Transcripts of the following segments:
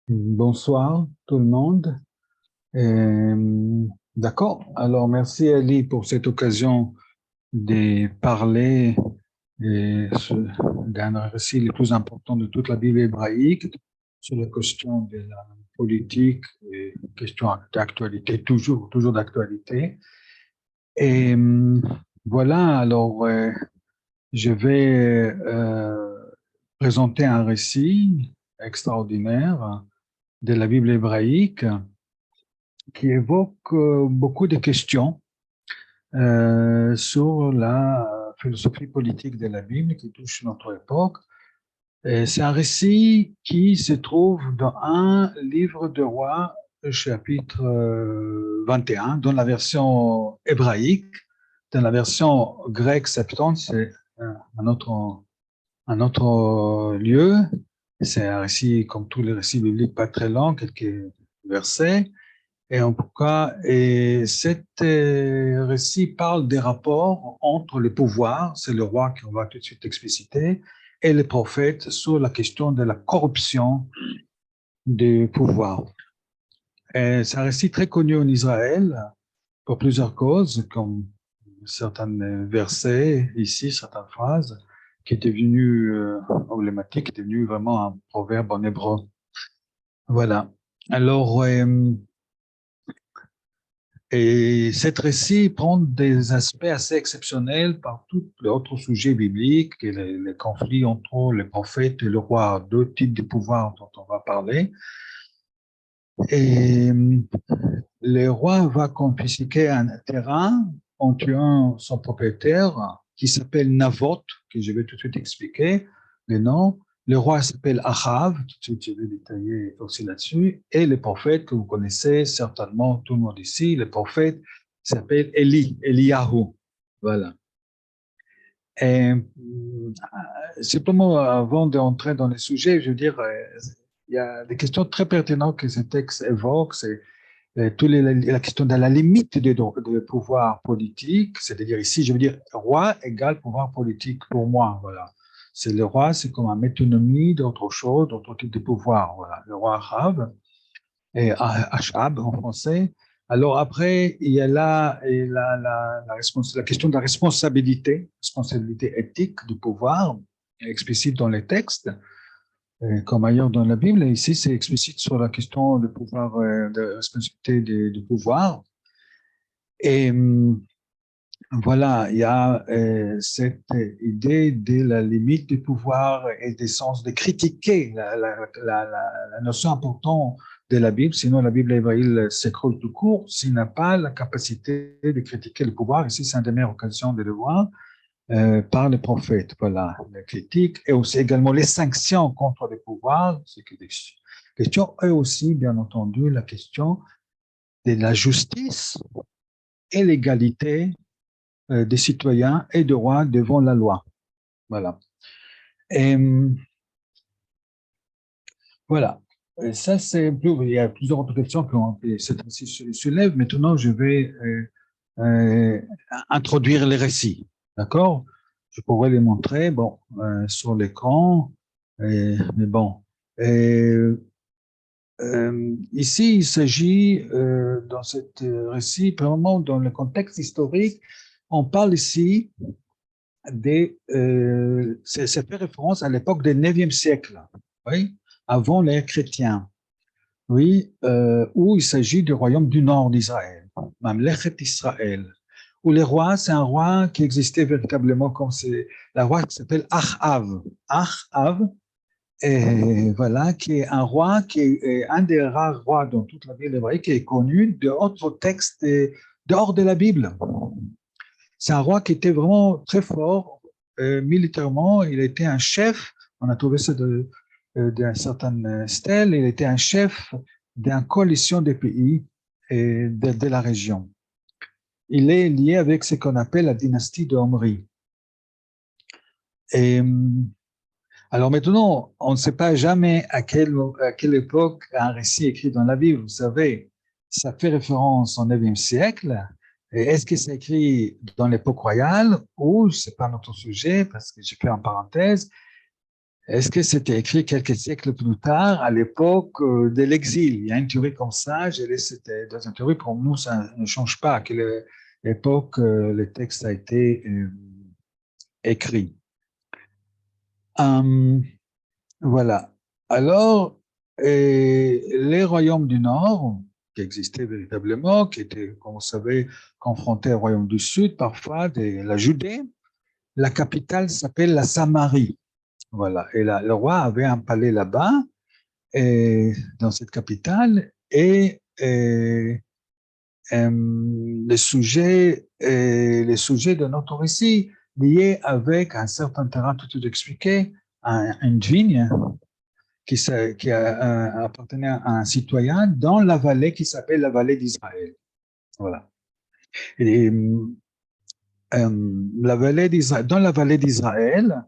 Bonsoir tout le monde. D'accord. Alors, merci Ali pour cette occasion de parler d'un récit le plus important de toute la Bible hébraïque sur la question de la politique et question d'actualité, toujours d'actualité. Et voilà, alors je vais présenter un récit extraordinaire de la Bible hébraïque qui évoque beaucoup de questions sur la philosophie politique de la Bible qui touche notre époque. C'est un récit qui se trouve dans un livre de rois, chapitre 21, dans la version hébraïque. Dans la version grecque septante, c'est un autre lieu. C'est un récit, comme tous les récits bibliques, pas très long, quelques versets. Et en tout cas, cet récit parle des rapports entre les pouvoirs, c'est le roi qu'on va tout de suite expliciter, et les prophètes sur la question de la corruption du pouvoir. C'est un récit très connu en Israël pour plusieurs causes, comme certains versets ici, certaines phrases, qui est devenu emblématique, qui est devenu vraiment un proverbe en hébreu. Voilà. Alors, et cet récit prend des aspects assez exceptionnels par tous les autres sujets bibliques, et les conflits entre les prophètes et le roi, deux types de pouvoirs dont on va parler. Et le roi va confisquer un terrain en tuant son propriétaire qui s'appelle Navot, que je vais tout de suite expliquer le nom. Le roi s'appelle Achav, tout de suite je vais détailler aussi là-dessus. Et le prophète que vous connaissez certainement, tout le monde ici, le prophète s'appelle Eliyahu. Voilà. Et simplement, avant d'entrer dans les sujets, je veux dire, il y a des questions très pertinentes que ce texte évoque. C'est la question de la limite de pouvoir politique, c'est-à-dire ici, je veux dire, roi égale pouvoir politique pour moi, voilà. C'est le roi, c'est comme un métonymie d'autre chose, d'autre type de pouvoir, voilà. Le roi Ahab, et Achab en français. Alors après, il y a là la question de la responsabilité éthique du pouvoir, explicite dans les textes, comme ailleurs dans la Bible. Et ici, c'est explicite sur la question du pouvoir, de responsabilité du pouvoir. Et voilà, il y a cette idée de la limite du pouvoir et des sens de critiquer la notion importante de la Bible. Sinon, la Bible hébraïque s'écroule tout court s'il n'a pas la capacité de critiquer le pouvoir. Ici, c'est une des meilleures occasions de le voir par les prophètes. Voilà, la critique et aussi également les sanctions contre le pouvoir. C'est des questions. Et aussi, bien entendu, la question de la justice et l'égalité des citoyens et des rois devant la loi. Voilà. Et voilà. Et ça, il y a plusieurs autres questions que cette récit soulève. Maintenant, je vais euh, introduire les récits. D'accord? Je pourrais les montrer bon, sur l'écran. Mais bon. Et, ici, il s'agit, dans ce récit, vraiment dans le contexte historique, on parle ici c'est fait référence à l'époque du 9e siècle, oui, avant l'ère chrétienne, oui, où il s'agit du royaume du nord d'Israël, Mamlechet Israël, où le roi, c'est un roi qui existait véritablement comme c'est la roi qui s'appelle Achav. Achav, et voilà, qui est un roi, qui est un des rares rois dans toute la Bible hébraïque qui est connu d'autres textes dehors de la Bible. C'est un roi qui était vraiment très fort militairement. Il était un chef, on a trouvé ça d'un certain stèle, il était un chef d'une coalition des pays et de la région. Il est lié avec ce qu'on appelle la dynastie de Omri. Et alors maintenant, on ne sait pas jamais à quelle époque un récit écrit dans la Bible. Vous savez, ça fait référence au 9e siècle. Et est-ce que c'est écrit dans l'époque royale ou c'est pas notre sujet parce que j'ai fait en parenthèse. Est-ce que c'était écrit quelques siècles plus tard, à l'époque de l'exil? Il y a une théorie comme ça, c'était dans une théorie pour nous, ça ne change pas, à quelle époque le texte a été écrit. Hum, voilà. Alors, les royaumes du Nord, qui existaient véritablement, qui étaient, comme vous savez, confrontés au royaume du Sud, parfois, la Judée, la capitale s'appelle la Samarie. Voilà. Et là, le roi avait un palais là-bas, dans cette capitale, les sujets de notre récit liés avec un certain terrain, tout expliqué, une vigne qui appartenait à un citoyen dans la vallée qui s'appelle la vallée d'Israël. Voilà. Et, dans la vallée d'Israël,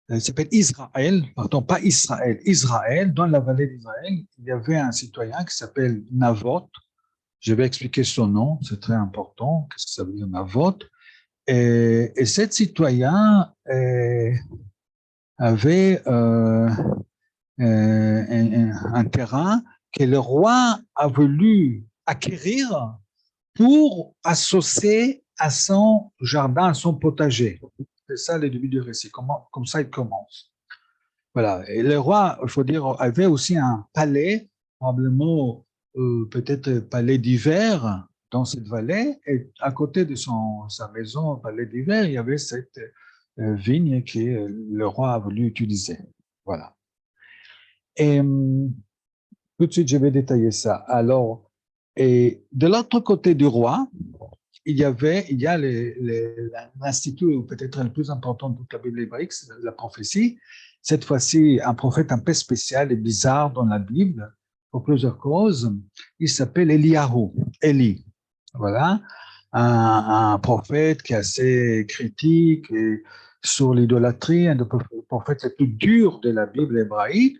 elle s'appelle Israël, pardon, pas Israël, Israël, dans la vallée d'Israël, il y avait un citoyen qui s'appelle Navoth. Je vais expliquer son nom, c'est très important. Qu'est-ce que ça veut dire Navoth? Et cet citoyen avait un terrain que le roi a voulu acquérir pour associer à son jardin, à son potager. C'est ça le début du récit, comme ça il commence. Voilà. Et le roi, il faut dire, avait aussi un palais, probablement peut-être palais d'hiver dans cette vallée. Et à côté de sa maison, palais d'hiver, il y avait cette vigne que le roi a voulu utiliser. Voilà. Et tout de suite, je vais détailler ça. Alors, et de l'autre côté du roi, il y a l'institut peut-être le plus important de toute la Bible hébraïque, c'est la prophétie. Cette fois-ci, un prophète un peu spécial et bizarre dans la Bible, pour plusieurs causes. Il s'appelle Eliyahu, Eli. Voilà, un prophète qui est assez critique sur l'idolâtrie, un des prophètes les plus durs de la Bible hébraïque.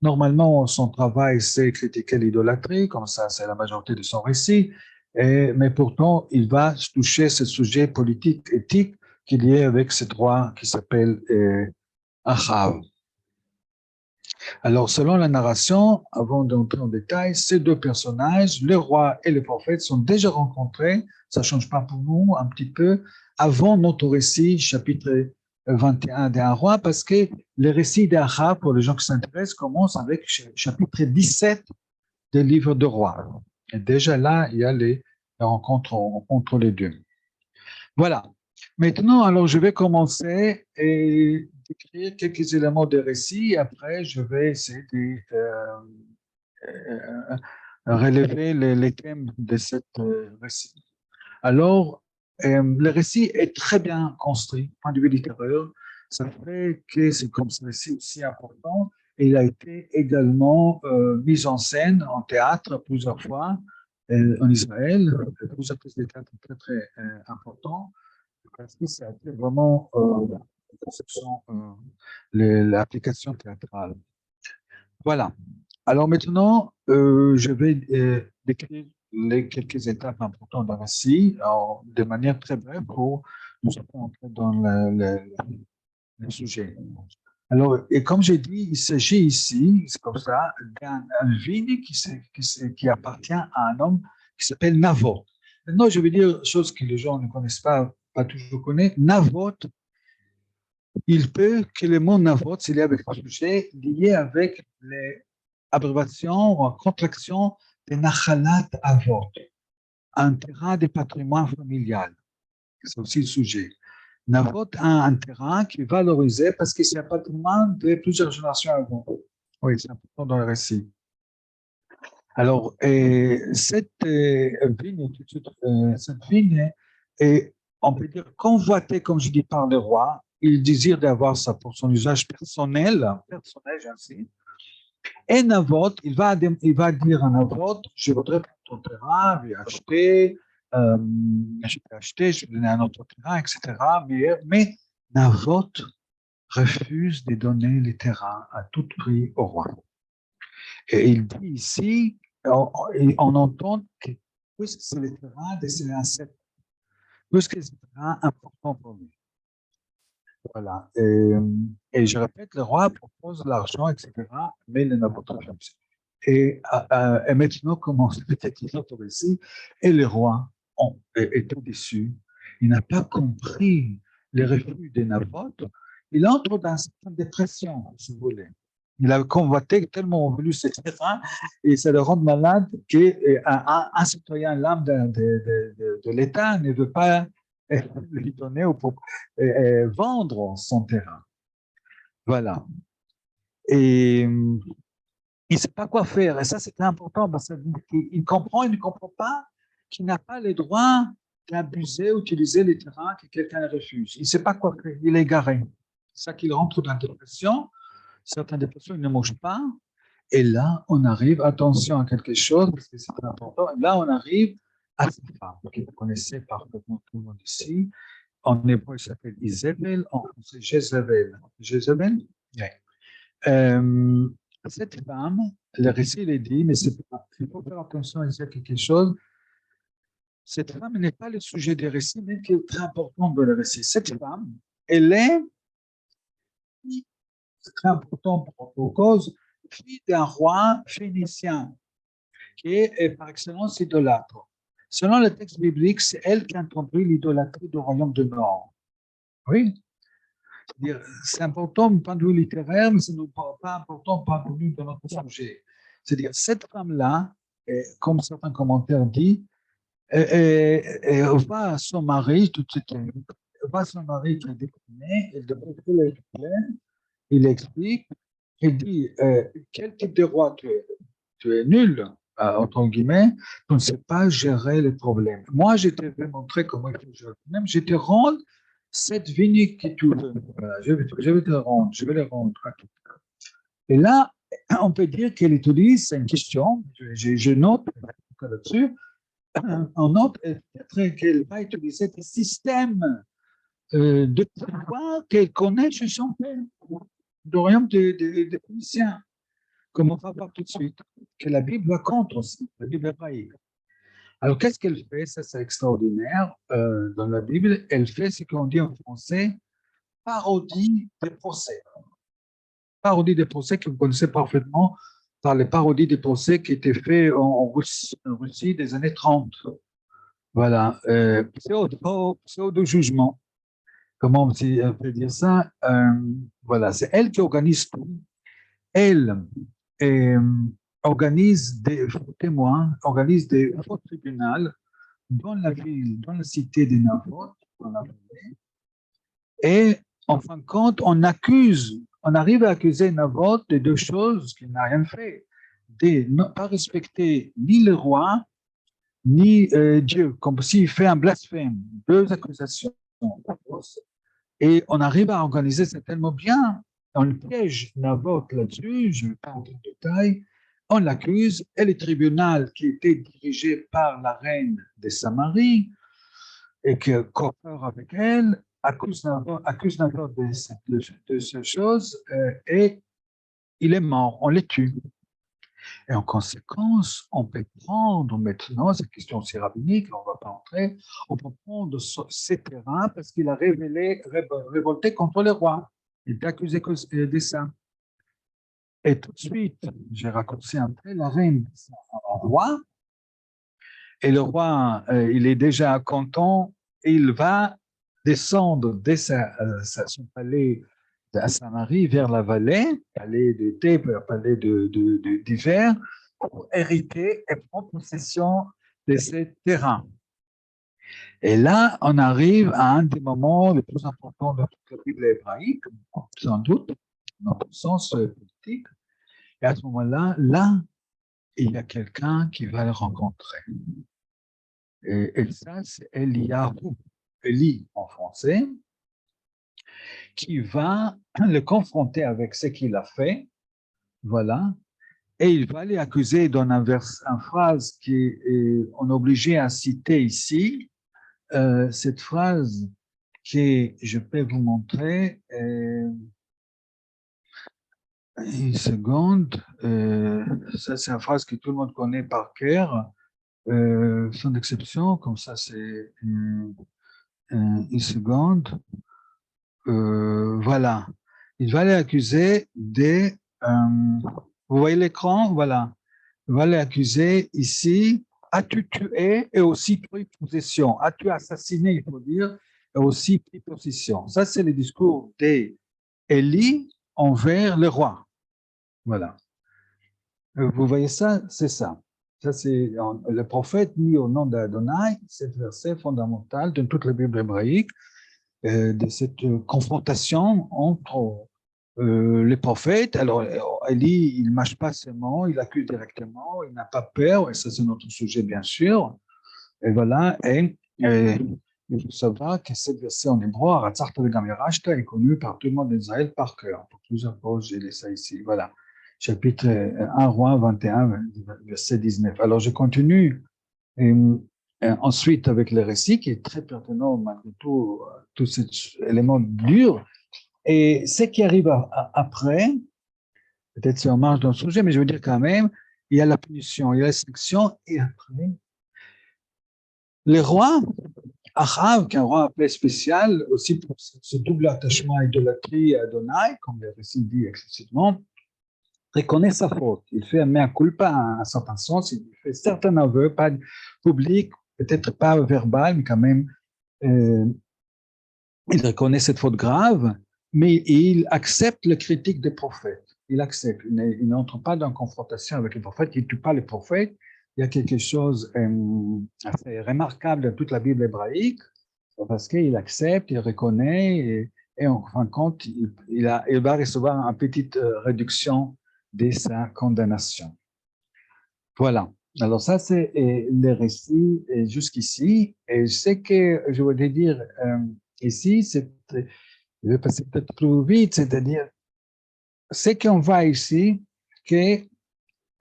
Normalement, son travail, c'est critiquer l'idolâtrie, comme ça, c'est la majorité de son récit. Mais pourtant, il va toucher ce sujet politique, éthique, qui est lié avec ce droit qui s'appelle Achav. Alors, selon la narration, avant d'entrer en détail, ces deux personnages, le roi et le prophète, sont déjà rencontrés, ça ne change pas pour nous un petit peu, avant notre récit, chapitre 21 d'un roi, parce que le récit d'Achab, pour les gens qui s'intéressent, commence avec chapitre 17 des livres de rois. Et déjà là, il y a les rencontres entre les deux. Voilà. Maintenant, alors, je vais commencer et décrire quelques éléments de récit. Après, je vais essayer de relever les thèmes de cette récit. Alors, le récit est très bien construit, point de vue littéraire. Ça fait que c'est comme ce récit aussi important. Et il a été également mis en scène en théâtre plusieurs fois en Israël, plusieurs pièces de théâtre très, très importantes. Parce que ça a été vraiment l'application théâtrale. Voilà. Alors maintenant, je vais décrire les quelques étapes importantes dans le récit de manière très brève pour nous entrer dans le sujet. Alors, et comme j'ai dit, il s'agit ici, c'est comme ça, d'un vigne qui appartient à un homme qui s'appelle Navoth. Maintenant, je vais dire chose que les gens ne connaissent pas toujours connaissent. Navoth, il peut que le mot Navoth, s'il est avec un sujet lié avec les abréviations ou contractions de Nachalat Avot, un terrain de patrimoine familial. C'est aussi le sujet. Navot a un terrain qui est valorisé parce que c'est un patrimoine de plusieurs générations avant. Oui, c'est important dans le récit. Alors, cette vigne est, on peut dire, convoitée, comme je dis, par le roi. Il désire d'avoir ça pour son usage personnel, j'insiste. Et Navot, il va dire à Navot, je voudrais prendre ton terrain, lui acheter, je vais acheter, je vais donner un autre terrain, etc. Mais Navot refuse de donner les terrains à tout prix au roi. Et il dit ici, on entend que puisque c'est le terrain de ses ancêtres, puisque c'est un terrain important pour lui. Voilà. Et je répète, le roi propose l'argent, etc., mais il n'a pas refusé. Et maintenant commence peut-être une autre récit, et le roi était déçu. Il n'a pas compris les refus de Naboth. Il entre dans une dépression, si vous voulez. Il a convoité tellement voulu ce terrain et ça le rend malade qu'un citoyen lambda de l'État ne veut pas lui donner ou pour, vendre son terrain. Voilà. Et il ne sait pas quoi faire. Et ça, c'est très important parce qu'il comprend, il ne comprend pas qu'il n'a pas le droit d'abuser, d'utiliser les terrains que quelqu'un refuse. Il ne sait pas quoi faire. Il est égaré. C'est ça qu'il rentre dans la dépression. Certaines dépressions, il ne mange pas. Et là, on arrive, attention à quelque chose, parce que c'est très important. Là, on arrive à cette femme que vous connaissez parfaitement tout le monde ici. En hébreu, il s'appelle Isabelle, en français, Jézabel. Jézabel? Oui. Euh, cette femme, le récit il est dit, mais il faut faire attention ici à quelque chose. Cette femme n'est pas le sujet des récits, mais qui est très important dans le récit. Cette femme, elle est, c'est très important pour cause, fille d'un roi phénicien, qui est par excellence idolâtre. Selon le texte biblique, c'est elle qui a introduit l'idolâtrie du royaume du Nord. Oui, c'est important du point de vue littéraire, mais ce n'est pas important du point de vue de notre sujet. C'est-à-dire, cette femme-là, comme certains commentaires disent, va à son mari, tout de suite, va à son mari qui est déprimé, il devrait le plaindre, il explique, il dit, quel type de roi tu es nul, entre guillemets, tu ne sais pas gérer les problèmes. Moi, je te vais montrer comment il faut gérer les problèmes, je te rends cette vigne que tu veux. Voilà, je vais te rendre, je vais le rendre. Et là, on peut dire qu'elle utilise, c'est une question, je note là-dessus, on note peut-être qu'elle va utiliser des systèmes de pouvoir qu'elle connaît chez son père, du royaume des Phéniciens, comme on va voir tout de suite, que la Bible raconte aussi, la Bible hébraïque. Alors, qu'est-ce qu'elle fait? Ça, c'est extraordinaire. Dans la Bible, elle fait ce qu'on dit en français, parodie des procès. Parodie des procès que vous connaissez parfaitement par les parodies des procès qui étaient faits en Russie des années 30. Voilà, pseudo-jugement. Comment on peut dire ça? Voilà, c'est elle qui organise tout. Elle euh, organise des témoins, organise des faux tribunaux dans la ville, dans la cité de Naboth, et en fin de compte, on arrive à accuser Naboth de deux choses qu'il n'a rien fait, de ne pas respecter ni le roi, ni Dieu, comme s'il fait un blasphème, deux accusations. Et on arrive à organiser ça tellement bien, on le piège Naboth là-dessus, je ne vais pas entrer en détail, on l'accuse, et le tribunal qui était dirigé par la reine de Samarie, et qui coopère avec elle, accuse Naboth de ces choses, et il est mort, on le tue. Et en conséquence, on peut prendre maintenant, cette question aussi rabbinique, on ne va pas entrer, on peut prendre ces terrains parce qu'il a révolté contre le roi. Il est accusé de ça. Et tout de suite, j'ai raccourci un peu, la reine au roi, et le roi, il est déjà content, et il va descendre de son palais à Samarie vers la vallée, palais de thé, palais d'hiver, pour hériter et prendre possession de ces terrains. Et là, on arrive à un des moments les plus importants de toute la Bible hébraïque, sans doute, dans le sens politique. Et à ce moment-là, il y a quelqu'un qui va le rencontrer. Et ça, c'est Eliyahu, Eli en français, qui va le confronter avec ce qu'il a fait, voilà, et il va l'accuser d'une phrase qu'on est obligé à citer ici, cette phrase que je peux vous montrer, une seconde, ça c'est une phrase que tout le monde connaît par cœur, sans exception, comme ça c'est une seconde, voilà. il va l'accuser de... vous voyez l'écran? Voilà. Il va l'accuser ici. As-tu tué et aussi pris possession? As-tu assassiné, il faut dire, et aussi pris possession? Ça, c'est le discours d'Élie envers le roi. Voilà. Vous voyez ça? C'est ça. Ça, c'est le prophète mis au nom d'Adonai, c'est le verset fondamental de toute la Bible hébraïque, de cette confrontation entre les prophètes. Alors, Élie, il ne mâche pas ses mots, il accuse directement, il n'a pas peur, et ça, c'est notre sujet, bien sûr. Et voilà, et il faut savoir que cette verset en hébreu, Aratzarta de Gamirashta, est connu par tout le monde d'Israël par cœur. Pour plusieurs causes, j'ai laissé ça ici. Voilà. Chapitre 1 Roi 21, verset 19. Alors, je continue ensuite avec le récit qui est très pertinent malgré tout, tous ces éléments durs. Et ce qui arrive après, peut-être c'est en marge d'un sujet, mais je veux dire quand même, il y a la punition, il y a la sélection, et après, les rois, Achav, qui est un roi appelé spécial, aussi pour ce double attachement à l'idolâtrie à Adonai, comme le récit dit explicitement, reconnaît sa faute. Il fait un mea culpa à un certain sens, il fait certains aveux, pas publics, peut-être pas verbal, mais quand même, il reconnaît cette faute grave, mais il accepte les critiques des prophètes. Il accepte, il n'entre pas dans confrontation avec les prophètes, il ne tue pas les prophètes. Il y a quelque chose assez remarquable dans toute la Bible hébraïque, parce qu'il accepte, il reconnaît, et en fin de compte, il va recevoir une petite réduction de sa condamnation. Voilà. Alors ça, c'est le récit jusqu'ici. Et ce que je voulais dire ici, je vais passer peut-être plus vite, c'est-à-dire, ce qu'on voit ici, que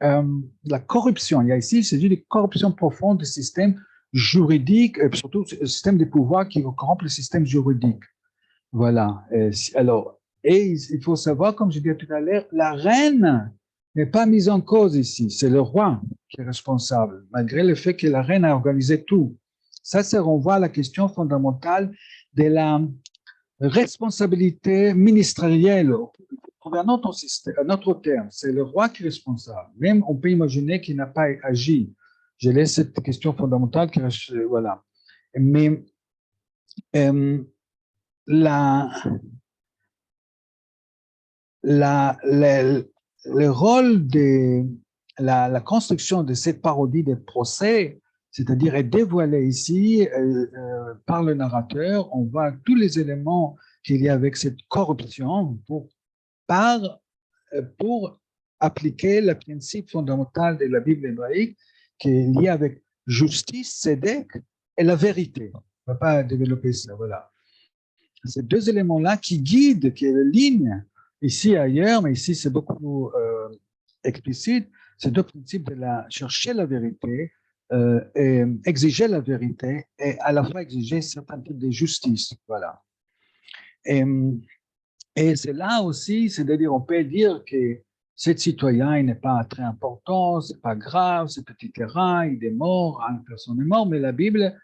la corruption, il y a ici, c'est une corruption profonde du système juridique, et surtout le système des pouvoirs qui corrompt le système juridique. Voilà. Alors, et il faut savoir, comme je disais tout à l'heure, la reine n'est pas mise en cause ici, c'est le roi qui est responsable, malgré le fait que la reine a organisé tout. Ça renvoie à la question fondamentale de la responsabilité ministérielle. Un autre système, un autre terme, c'est le roi qui est responsable. Même on peut imaginer qu'il n'a pas agi. Je laisse cette question fondamentale qui reste, voilà. Mais le rôle de la construction de cette parodie des procès, c'est-à-dire est dévoilé ici par le narrateur. On voit tous les éléments qu'il y a avec cette corruption pour appliquer le principe fondamental de la Bible hébraïque qui est lié avec justice, tzedek et la vérité. On ne va pas développer ça, voilà. Ces deux éléments-là qui guident, qui est la ligne, ici et ailleurs, mais ici c'est beaucoup explicite, ces deux principes de chercher la vérité et exiger la vérité et à la fois exiger certains types de justice. Voilà. Et c'est là aussi, c'est-à-dire on peut dire que cet citoyen il n'est pas très important, c'est pas grave, c'est petit terrain, il est mort, une personne est morte, mais la Bible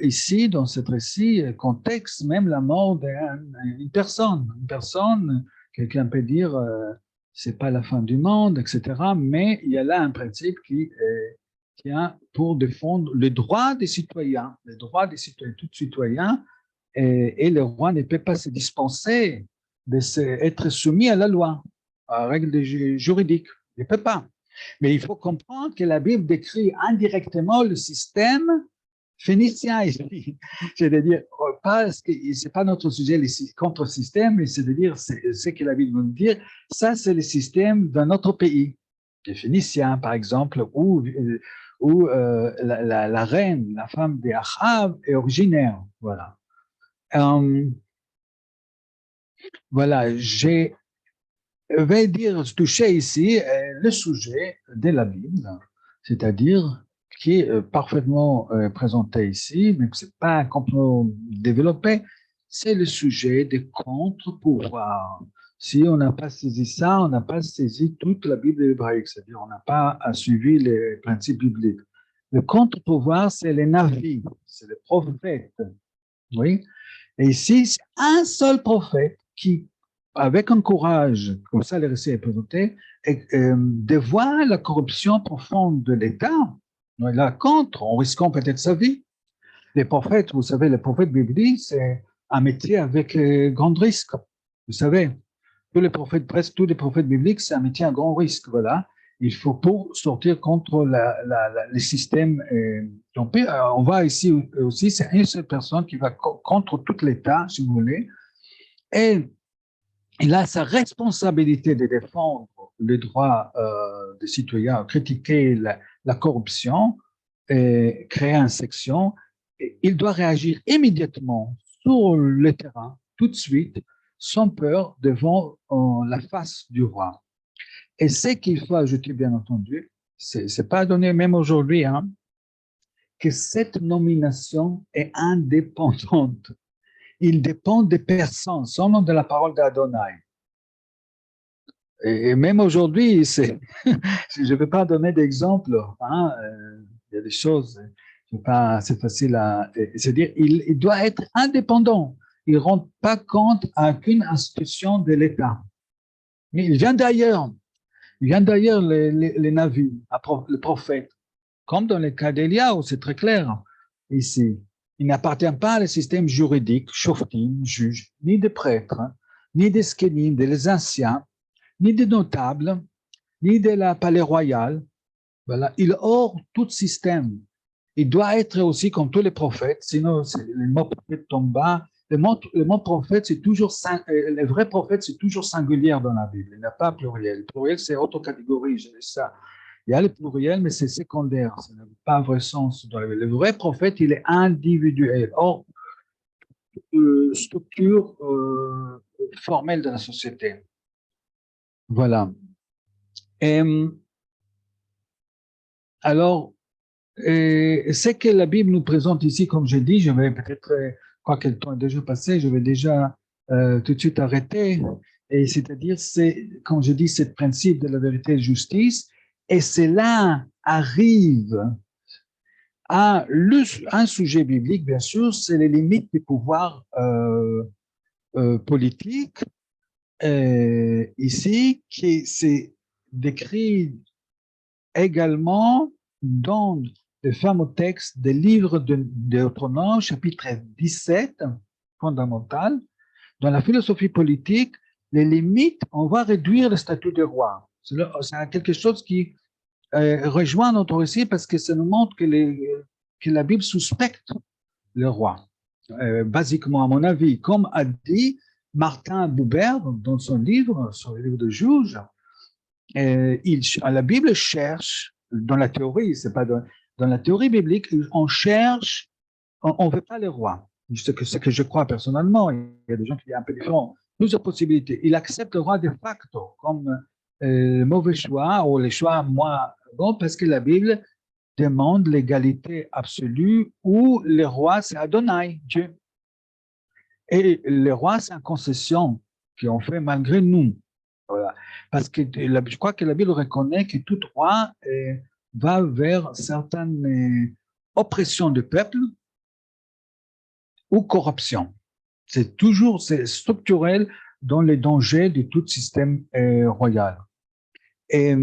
ici, dans ce récit, contexte même la mort d'une personne. Une personne, quelqu'un peut dire, c'est pas la fin du monde, etc. Mais il y a là un principe qui a pour défendre les droits des citoyens, les droits des citoyens, tout citoyen, et le roi ne peut pas se dispenser d'être soumis à la loi, à la règle juridique. Il ne peut pas. Mais il faut comprendre que la Bible décrit indirectement le système phénicien ici. C'est-à-dire, parce que ce n'est pas notre sujet, les contre-systèmes, mais c'est-à-dire, ce que la Bible veut dire, ça, c'est le système d'un autre pays, les Phéniciens, par exemple, où la reine, la femme d'Achav, est originaire. Voilà. Voilà, je vais dire, toucher ici le sujet de la Bible, c'est-à-dire qui est parfaitement présenté ici, mais que ce n'est pas complètement développé, c'est le sujet des contre-pouvoirs. Si on n'a pas saisi ça, on n'a pas saisi toute la Bible hébraïque, c'est-à-dire on n'a pas suivi les principes bibliques. Le contre-pouvoir, c'est les navis, c'est les prophètes. Oui. Et ici, c'est un seul prophète qui avec un courage, comme ça le récit est présenté, de voir la corruption profonde de l'État, là contre, en risquant peut-être sa vie. Les prophètes, vous savez, les prophètes bibliques, c'est un métier avec grand risque. Vous savez, tous les prophètes, presque tous les prophètes bibliques, c'est un métier à grand risque. Voilà. Il faut pour sortir contre les systèmes. On voit ici aussi, c'est une seule personne qui va contre tout l'État, si vous voulez, et il a sa responsabilité de défendre les droits des citoyens, critiquer la corruption, et créer une section. Il doit réagir immédiatement sur le terrain, tout de suite, sans peur, devant la face du roi. Et ce qu'il faut ajouter, bien entendu, c'est pas donné même aujourd'hui, hein, que cette nomination est indépendante. Il dépend des personnes, seulement de la parole d'Adonai. Et même aujourd'hui, je ne vais pas donner d'exemple, hein, il y a des choses, c'est facile à se dire, il doit être indépendant. Il ne rend pas compte à aucune institution de l'État. Mais il vient d'ailleurs. Il vient d'ailleurs les navires, le prophète. Comme dans le cas d'Eliaou, c'est très clair ici. Il n'appartient pas au système juridique, shoftim, juge, ni des prêtres, ni des skénim, des anciens, ni des notables, ni de la palais royal. Voilà. Il est hors tout système. Il doit être aussi comme tous les prophètes, sinon le mot prophète tombe bas. Le mot prophète, c'est toujours, le vrai prophète, c'est toujours singulier dans la Bible. Il n'y a pas pluriel. Le pluriel, c'est autre catégorie, je dis ça. Il y a le pluriel, mais c'est secondaire. Ça n'a pas un vrai sens dans la Bible. Le vrai prophète, il est individuel, hors structure formelle de la société. Voilà. Et, alors, ce que la Bible nous présente ici, comme j'ai dit, je vais peut-être, quoique le temps est déjà passé, je vais déjà tout de suite arrêter. Et c'est-à-dire, c'est, comme je dis, ce principe de la vérité et de justice, et cela arrive à un sujet biblique, bien sûr, c'est les limites du pouvoir politique. Ici, qui c'est décrit également dans le fameux texte des livres de Deutéronome, chapitre 17, fondamental. Dans la philosophie politique, les limites, on va réduire le statut de roi. C'est quelque chose qui rejoint notre récit parce que ça nous montre que la Bible suspecte le roi. Basiquement, à mon avis, comme a dit Martin Buber dans son livre, sur le livre de Juge, la Bible cherche, dans la théorie, c'est pas dans la théorie biblique, on cherche, on ne veut pas le roi. Ce que je crois personnellement, il y a des gens qui sont un peu différents. Plusieurs possibilités. Il accepte le roi de facto comme mauvais choix ou les choix moins bons parce que la Bible demande l'égalité absolue où le roi c'est Adonai, Dieu. Et le roi c'est une concession qu'on fait malgré nous. Voilà. Parce que je crois que la Bible reconnaît que tout roi va vers certaines oppressions du peuple ou corruption. C'est structurel dans les dangers de tout système royal. Et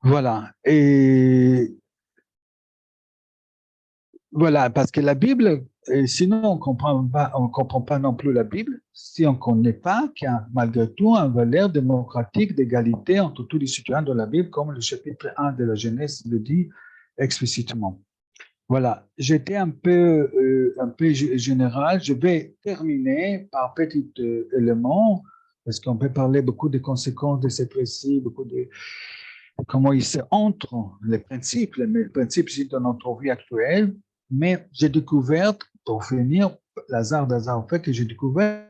voilà. Et voilà, parce que la Bible, sinon on comprend pas non plus la Bible si on ne connaît pas qu'il y a malgré tout un valeur démocratique d'égalité entre tous les citoyens de la Bible, comme le chapitre 1 de la Genèse le dit explicitement. Voilà, j'étais un peu général. Je vais terminer par petit élément, parce qu'on peut parler beaucoup des conséquences de ces précis, beaucoup de comment ils se entrent, les principes de notre vie actuelle. Mais j'ai découvert, pour finir, l'hasard d'hasard fait que j'ai découvert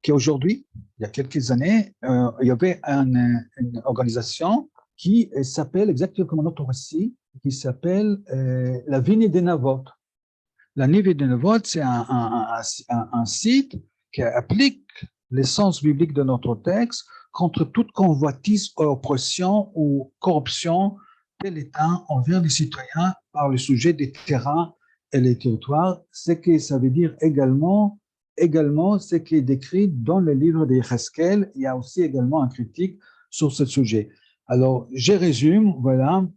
qu'aujourd'hui, il y a quelques années, il y avait une organisation qui s'appelle exactement comme notre récit, qui s'appelle la Vigne des Navot. La Vigne des Navot, c'est un site qui applique l'essence biblique de notre texte contre toute convoitise, oppression ou corruption de l'État envers les citoyens par le sujet des terrains et les territoires, ce que ça veut dire également ce qui est décrit dans le livre de Yecheskel. Il y a aussi également un critique sur ce sujet. Alors, je résume, voilà,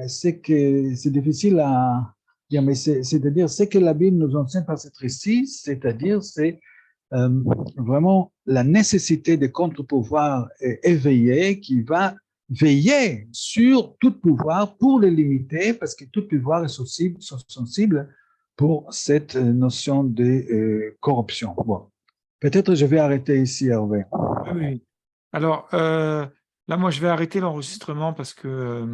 c'est que c'est difficile à dire, mais c'est-à-dire ce que la Bible nous enseigne par cette récit, c'est-à-dire c'est vraiment la nécessité de contre-pouvoir éveillé qui va veiller sur tout pouvoir pour le limiter, parce que tout pouvoir est sensible pour cette notion de corruption. Bon. Peut-être je vais arrêter ici, Hervé. Oui, oui. Alors, là, moi, je vais arrêter l'enregistrement parce que